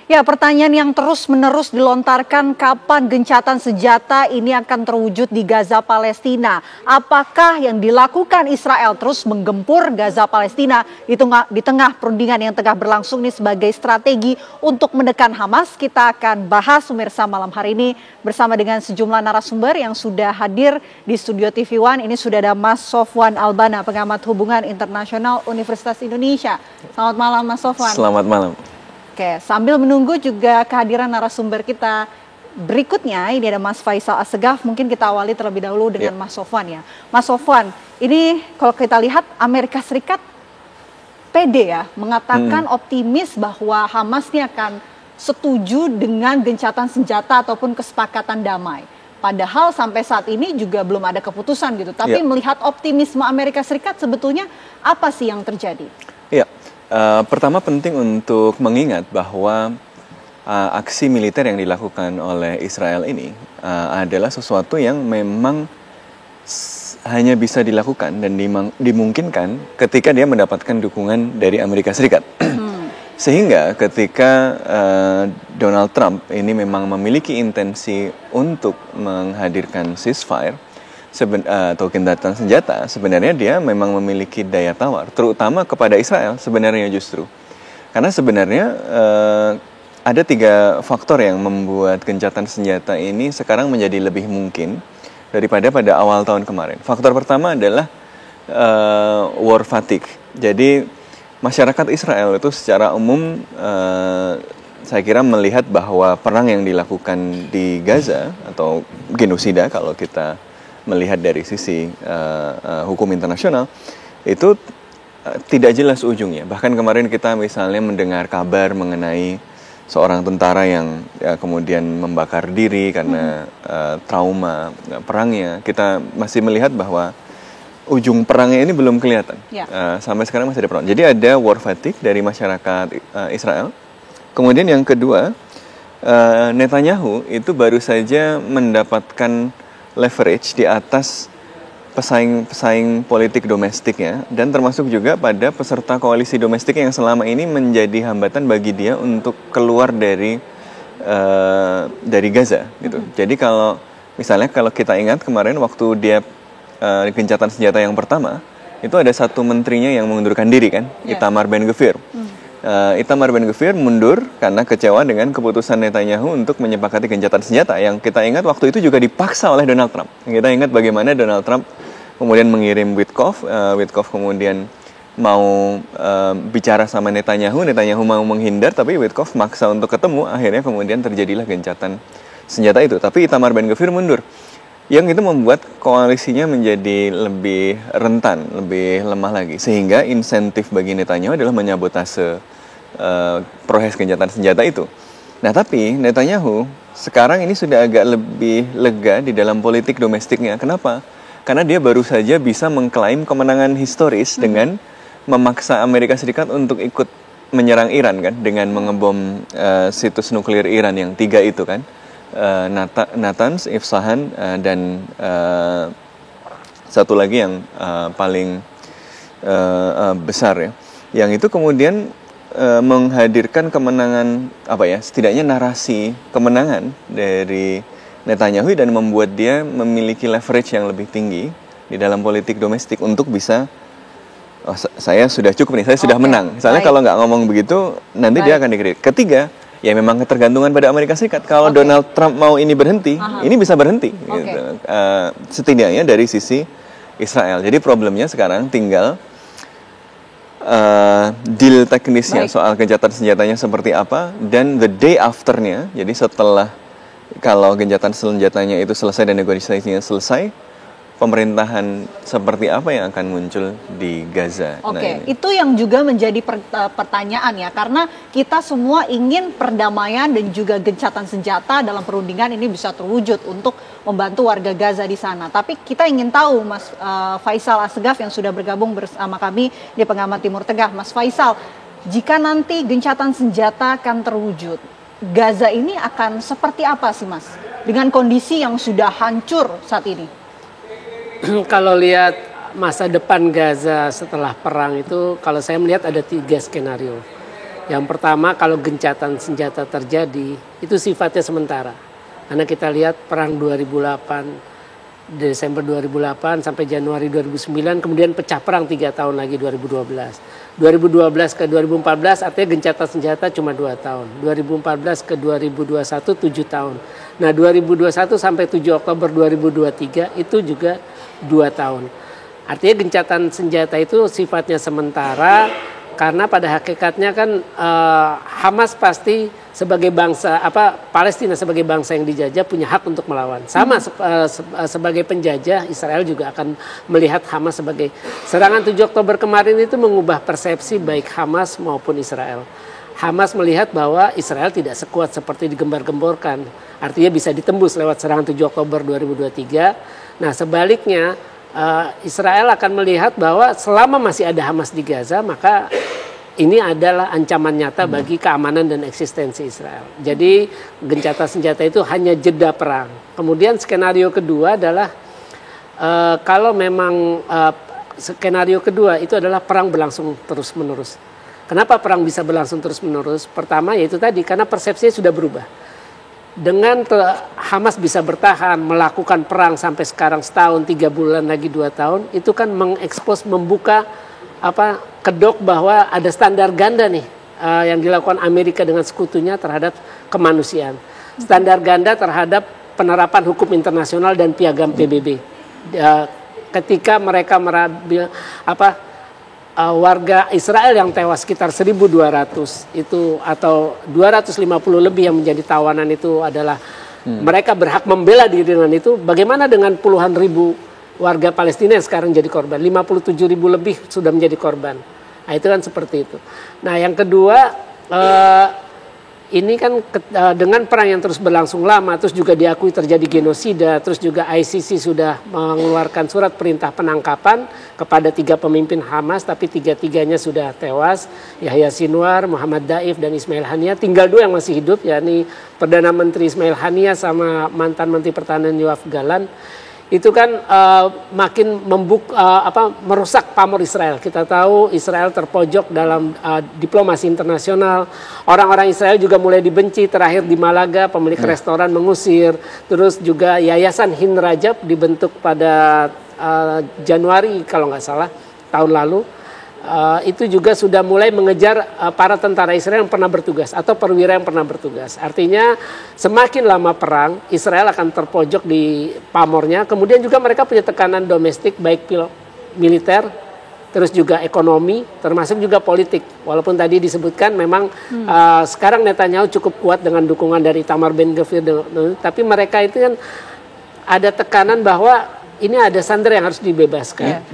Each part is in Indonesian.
Ya, pertanyaan yang terus-menerus dilontarkan, kapan gencatan senjata ini akan terwujud di Gaza Palestina? Apakah yang dilakukan Israel terus menggempur Gaza Palestina di tengah perundingan yang tengah berlangsung ini sebagai strategi untuk menekan Hamas? Kita akan bahas pemirsa malam hari ini bersama dengan sejumlah narasumber yang sudah hadir di studio TV One. Ini sudah ada Mas Sofwan Albana, pengamat hubungan internasional Universitas Indonesia. Selamat malam Mas Sofwan. Selamat malam. Oke, sambil menunggu juga kehadiran narasumber kita berikutnya, ini ada Mas Faisal Assegaf. Mungkin kita awali terlebih dahulu dengan Mas Sofwan ya. Mas Sofwan, ini kalau kita lihat Amerika Serikat pede ya, mengatakan optimis bahwa Hamas ini akan setuju dengan gencatan senjata ataupun kesepakatan damai. Padahal sampai saat ini juga belum ada keputusan gitu. Tapi melihat optimisme Amerika Serikat sebetulnya apa sih yang terjadi? Iya. Pertama penting untuk mengingat bahwa aksi militer yang dilakukan oleh Israel ini adalah sesuatu yang memang hanya bisa dilakukan dan dimungkinkan ketika dia mendapatkan dukungan dari Amerika Serikat. Sehingga ketika Donald Trump ini memang memiliki intensi untuk menghadirkan ceasefire atau gencatan senjata, sebenarnya dia memang memiliki daya tawar, terutama kepada Israel sebenarnya justru. Karena sebenarnya ada 3 faktor yang membuat gencatan senjata ini sekarang menjadi lebih mungkin daripada pada awal tahun kemarin. Faktor pertama adalah war fatigue. Jadi masyarakat Israel itu secara umum saya kira melihat bahwa perang yang dilakukan di Gaza atau genosida kalau kita melihat dari sisi hukum internasional itu tidak jelas ujungnya. Bahkan kemarin kita misalnya mendengar kabar mengenai seorang tentara yang kemudian membakar diri karena trauma perangnya. Kita masih melihat bahwa ujung perangnya ini belum kelihatan. Sampai sekarang masih ada perang. Jadi ada war fatigue dari masyarakat Israel. Kemudian yang kedua, Netanyahu itu baru saja mendapatkan leverage di atas pesaing politik domestiknya dan termasuk juga pada peserta koalisi domestik yang selama ini menjadi hambatan bagi dia untuk keluar dari Gaza gitu. Jadi misalnya kalau kita ingat kemarin waktu dia gencatan senjata yang pertama itu ada satu menterinya yang mengundurkan diri kan, Itamar Ben-Gvir. Itamar Ben-Gvir mundur karena kecewa dengan keputusan Netanyahu untuk menyepakati gencatan senjata yang kita ingat waktu itu juga dipaksa oleh Donald Trump. Kita ingat bagaimana Donald Trump kemudian mengirim Witkoff kemudian mau bicara sama Netanyahu mau menghindar tapi Witkoff maksa untuk ketemu, akhirnya kemudian terjadilah gencatan senjata itu. Tapi Itamar Ben-Gvir mundur. Yang itu membuat koalisinya menjadi lebih rentan, lebih lemah lagi. Sehingga insentif bagi Netanyahu adalah menyabotase proses gencatan senjata itu. Nah tapi Netanyahu sekarang ini sudah agak lebih lega di dalam politik domestiknya. Kenapa? Karena dia baru saja bisa mengklaim kemenangan historis dengan memaksa Amerika Serikat untuk ikut menyerang Iran kan, dengan mengebom situs nuklir Iran yang 3 itu kan. Natanz, Isfahan, dan satu lagi yang paling besar ya. Yang itu kemudian menghadirkan kemenangan setidaknya narasi kemenangan dari Netanyahu dan membuat dia memiliki leverage yang lebih tinggi di dalam politik domestik untuk bisa saya sudah cukup nih, saya sudah menang. Misalnya kalau nggak ngomong begitu nanti dia akan dikritik. Ketiga, ya memang ketergantungan pada Amerika Serikat. Kalau Donald Trump mau ini berhenti, ini bisa berhenti. Gitu. Setidaknya dari sisi Israel. Jadi problemnya sekarang tinggal deal teknisnya soal gencatan senjatanya seperti apa, dan the day afternya, jadi setelah kalau gencatan senjatanya itu selesai dan negosiasinya selesai, pemerintahan seperti apa yang akan muncul di Gaza. Itu yang juga menjadi pertanyaan ya, karena kita semua ingin perdamaian dan juga gencatan senjata dalam perundingan ini bisa terwujud untuk membantu warga Gaza di sana. Tapi kita ingin tahu Mas Faisal Assegaf yang sudah bergabung bersama kami di Pengamat Timur Tengah. Mas Faisal, jika nanti gencatan senjata akan terwujud, Gaza ini akan seperti apa sih Mas? Dengan kondisi yang sudah hancur saat ini. Kalau lihat masa depan Gaza setelah perang itu, kalau saya melihat ada 3 skenario. Yang pertama, kalau gencatan senjata terjadi, itu sifatnya sementara. Karena kita lihat perang 2008, Desember 2008 sampai Januari 2009, kemudian pecah perang 3 tahun lagi 2012. 2012 ke 2014 artinya gencatan senjata cuma 2 tahun. 2014 ke 2021 7 tahun. Nah 2021 sampai 7 Oktober 2023 itu juga 2 tahun. Artinya gencatan senjata itu sifatnya sementara karena pada hakikatnya kan Hamas pasti sebagai bangsa Palestina sebagai bangsa yang dijajah punya hak untuk melawan. Sama sebagai penjajah Israel juga akan melihat Hamas sebagai serangan 7 Oktober kemarin itu mengubah persepsi baik Hamas maupun Israel. Hamas melihat bahwa Israel tidak sekuat seperti digembar-gemborkan. Artinya bisa ditembus lewat serangan 7 Oktober 2023. Nah, sebaliknya Israel akan melihat bahwa selama masih ada Hamas di Gaza, maka ini adalah ancaman nyata bagi keamanan dan eksistensi Israel. Jadi gencatan senjata itu hanya jeda perang. Kemudian skenario kedua adalah kalau memang skenario kedua itu adalah perang berlangsung terus-menerus. Kenapa perang bisa berlangsung terus-menerus? Pertama yaitu tadi karena persepsinya sudah berubah. Dengan Hamas bisa bertahan melakukan perang sampai sekarang setahun, 3 bulan lagi 2 tahun, itu kan mengekspos, membuka kedok bahwa ada standar ganda nih yang dilakukan Amerika dengan sekutunya terhadap kemanusiaan. Standar ganda terhadap penerapan hukum internasional dan piagam PBB. Ketika mereka warga Israel yang tewas sekitar 1.200 itu atau 250 lebih yang menjadi tawanan itu adalah mereka berhak membela diri dengan itu. Bagaimana dengan puluhan ribu warga Palestina yang sekarang jadi korban? 57.000 lebih sudah menjadi korban. Nah, itu kan seperti itu. Nah, yang kedua ini kan dengan perang yang terus berlangsung lama, terus juga diakui terjadi genosida, terus juga ICC sudah mengeluarkan surat perintah penangkapan kepada 3 pemimpin Hamas, tapi 3-tiganya sudah tewas, Yahya Sinwar, Muhammad Daif, dan Ismail Haniyah. Tinggal 2 yang masih hidup, yakni Perdana Menteri Ismail Haniyah sama mantan Menteri Pertahanan Yoav Gallant. Itu kan makin merusak pamor Israel. Kita tahu Israel terpojok dalam diplomasi internasional. Orang-orang Israel juga mulai dibenci. Terakhir di Malaga pemilik restoran mengusir. Terus juga Yayasan Hind Rajab dibentuk pada Januari kalau nggak salah tahun lalu. Itu juga sudah mulai mengejar para tentara Israel yang pernah bertugas atau perwira yang pernah bertugas. Artinya semakin lama perang, Israel akan terpojok di pamornya. Kemudian juga mereka punya tekanan domestik baik militer, terus juga ekonomi, termasuk juga politik. Walaupun tadi disebutkan memang sekarang Netanyahu cukup kuat dengan dukungan dari Itamar Ben-Gvir, tapi mereka itu kan ada tekanan bahwa ini ada sandera yang harus dibebaskan.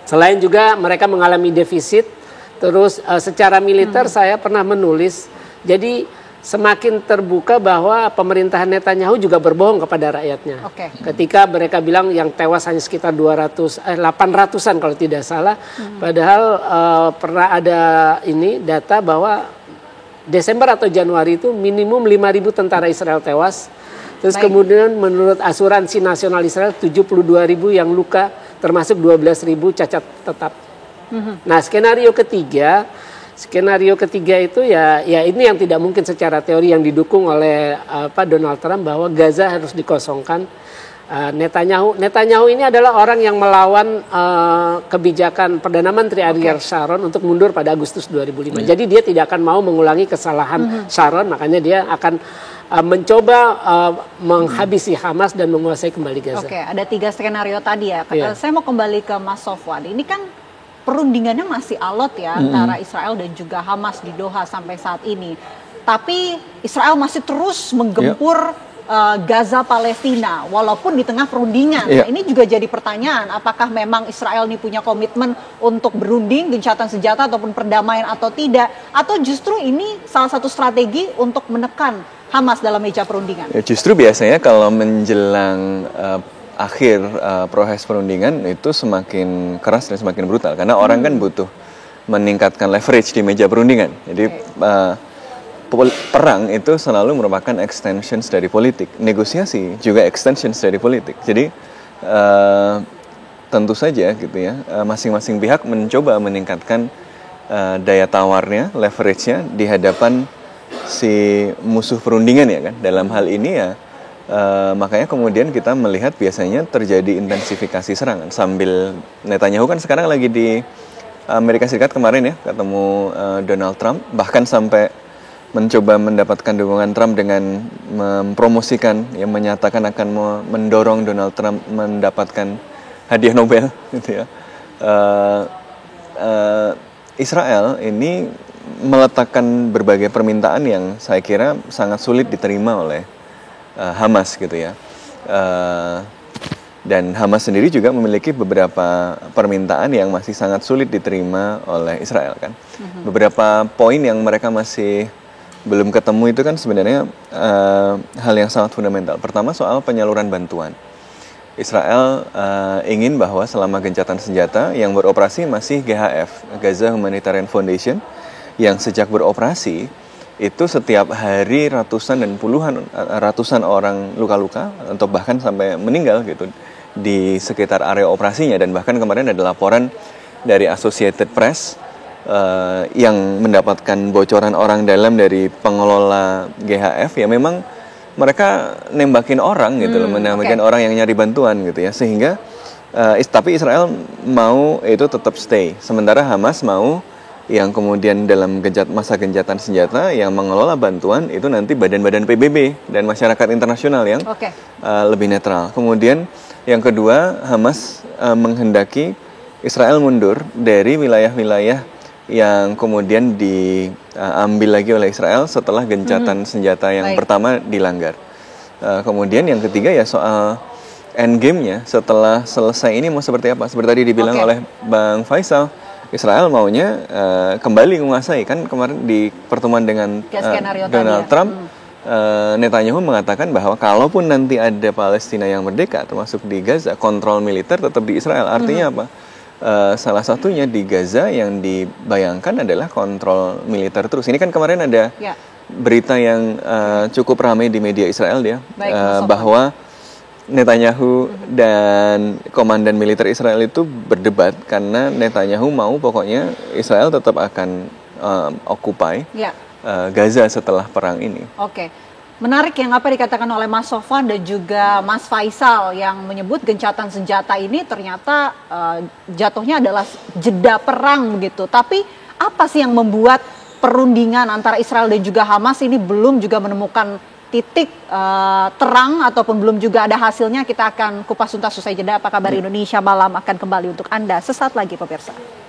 Selain juga mereka mengalami defisit, terus secara militer saya pernah menulis, jadi semakin terbuka bahwa pemerintahan Netanyahu juga berbohong kepada rakyatnya. Ketika mereka bilang yang tewas hanya sekitar 800-an kalau tidak salah, padahal pernah ada data bahwa Desember atau Januari itu minimum 5.000 tentara Israel tewas. Terus kemudian menurut asuransi nasional Israel 72.000 yang luka, termasuk 12.000 cacat tetap. Nah skenario ketiga itu ya ini yang tidak mungkin secara teori yang didukung oleh Donald Trump bahwa Gaza harus dikosongkan. Netanyahu ini adalah orang yang melawan kebijakan Perdana Menteri Ariel Sharon untuk mundur pada Agustus 2005. Jadi dia tidak akan mau mengulangi kesalahan Sharon, makanya dia akan mencoba menghabisi Hamas dan menguasai kembali Gaza. Ada 3 skenario tadi ya. Saya mau kembali ke Mas Sofwan. Ini kan perundingannya masih alot ya antara Israel dan juga Hamas di Doha sampai saat ini. Tapi Israel masih terus menggempur Gaza Palestina walaupun di tengah perundingan. Nah, ini juga jadi pertanyaan, apakah memang Israel ini punya komitmen untuk berunding, gencatan senjata ataupun perdamaian atau tidak, atau justru ini salah satu strategi untuk menekan Hamas dalam meja perundingan? Justru biasanya kalau menjelang akhir proses perundingan itu semakin keras dan semakin brutal karena orang kan butuh meningkatkan leverage di meja perundingan. Jadi perang itu selalu merupakan extensions dari politik, negosiasi juga extensions dari politik. Jadi tentu saja gitu ya, masing-masing pihak mencoba meningkatkan daya tawarnya, leverage-nya di hadapan si musuh perundingan ya kan. Dalam hal ini ya makanya kemudian kita melihat biasanya terjadi intensifikasi serangan sambil Netanyahu kan sekarang lagi di Amerika Serikat kemarin ya ketemu Donald Trump, bahkan sampai mencoba mendapatkan dukungan Trump dengan mempromosikan yang menyatakan akan mendorong Donald Trump mendapatkan hadiah Nobel gitu ya. Israel ini meletakkan berbagai permintaan yang saya kira sangat sulit diterima oleh Hamas gitu ya. Dan Hamas sendiri juga memiliki beberapa permintaan yang masih sangat sulit diterima oleh Israel kan. Beberapa poin yang mereka masih belum ketemu itu kan sebenarnya hal yang sangat fundamental. Pertama soal penyaluran bantuan. Israel ingin bahwa selama gencatan senjata yang beroperasi masih GHF, Gaza Humanitarian Foundation, yang sejak beroperasi itu setiap hari ratusan orang luka-luka atau bahkan sampai meninggal gitu di sekitar area operasinya. Dan bahkan kemarin ada laporan dari Associated Press yang mendapatkan bocoran orang dalam dari pengelola GHF ya memang mereka nembakin orang gitu loh, menembakkan orang yang nyari bantuan gitu ya, sehingga tapi Israel mau itu tetap stay, sementara Hamas mau yang kemudian dalam masa gencatan senjata yang mengelola bantuan itu nanti badan-badan PBB dan masyarakat internasional yang lebih netral. Kemudian yang kedua, Hamas menghendaki Israel mundur dari wilayah-wilayah yang kemudian diambil lagi oleh Israel setelah gencatan senjata yang pertama dilanggar. Kemudian yang ketiga ya soal endgame-nya setelah selesai ini mau seperti apa? Seperti tadi dibilang oleh Bang Faisal, Israel maunya kembali menguasai. Kan kemarin di pertemuan dengan Donald Trump, Netanyahu mengatakan bahwa kalaupun nanti ada Palestina yang merdeka, termasuk di Gaza, kontrol militer tetap di Israel. Artinya apa? Salah satunya di Gaza yang dibayangkan adalah kontrol militer terus. Ini kan kemarin ada berita yang cukup ramai di media Israel ya, bahwa Netanyahu dan komandan militer Israel itu berdebat karena Netanyahu mau pokoknya Israel tetap akan occupy Gaza setelah perang ini. Menarik yang apa dikatakan oleh Mas Sofwan dan juga Mas Faisal yang menyebut gencatan senjata ini ternyata jatuhnya adalah jeda perang begitu. Tapi apa sih yang membuat perundingan antara Israel dan juga Hamas ini belum juga menemukan titik terang ataupun belum juga ada hasilnya? Kita akan kupas tuntas usai jeda. Apa kabar Indonesia Malam akan kembali untuk Anda sesaat lagi pemirsa.